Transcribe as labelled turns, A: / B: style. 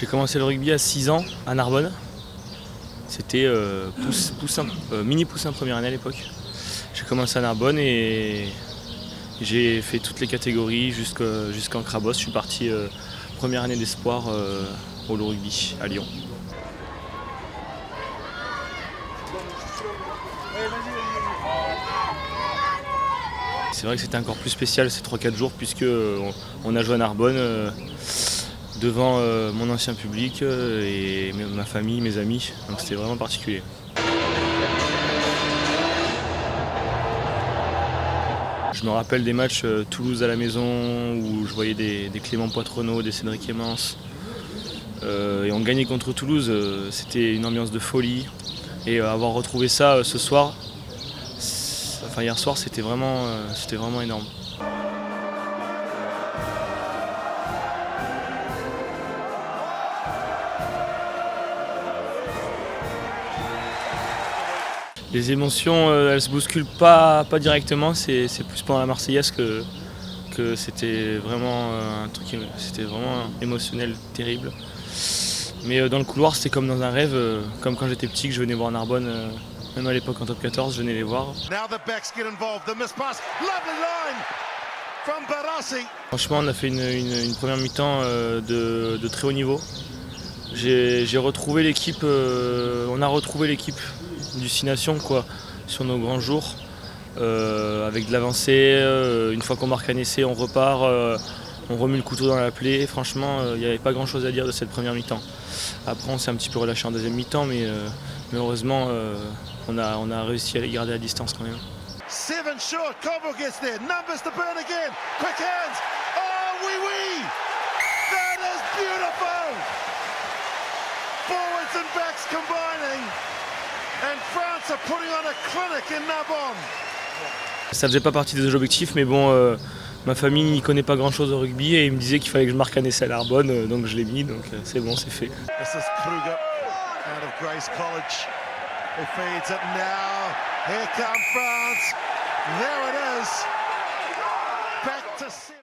A: J'ai commencé le rugby à 6 ans à Narbonne. C'était mini poussin première année à l'époque. J'ai commencé à Narbonne et j'ai fait toutes les catégories jusqu'en Crabos. Je suis parti première année d'espoir au rugby à Lyon. C'est vrai que c'était encore plus spécial ces 3-4 jours puisque on a joué à Narbonne devant mon ancien public et ma famille, mes amis. Donc c'était vraiment particulier. Je me rappelle des matchs Toulouse à la maison où je voyais des Clément Poitrenaud, des Cédric Emmens. Et on gagnait contre Toulouse, c'était une ambiance de folie. Et avoir retrouvé ça ce soir, hier soir, c'était vraiment énorme. Les émotions, elles se bousculent pas directement, c'est plus pendant la Marseillaise que c'était vraiment c'était vraiment émotionnel, terrible. Mais dans le couloir, c'était comme dans un rêve, comme quand j'étais petit, que je venais voir Narbonne, même à l'époque en top 14, je venais les voir. Franchement, on a fait une première mi-temps de très haut niveau. J'ai retrouvé l'équipe, on a retrouvé l'équipe du 6 Nations sur nos grands jours, avec de l'avancée. Une fois qu'on marque un essai, on repart, on remet le couteau dans la plaie. Franchement, il n'y avait pas grand chose à dire de cette première mi-temps. Après, on s'est un petit peu relâché en deuxième mi-temps, mais heureusement, on a réussi à les garder à distance quand même.
B: Seven short, Cobo gets there, numbers to burn again, quick hands, oh oui oui, that is beautiful, forwards and backs combining, and France are putting on a clinic in Narbonne.
A: Ça faisait pas partie des objectifs, mais bon, ma famille n'y connaît pas grand chose au rugby et il me disait qu'il fallait que je marque un essai à Narbonne, donc je l'ai mis, donc c'est bon, c'est fait.
B: This is Kruger out of Grace College, who feeds it now, here come France, there it is, back to 7.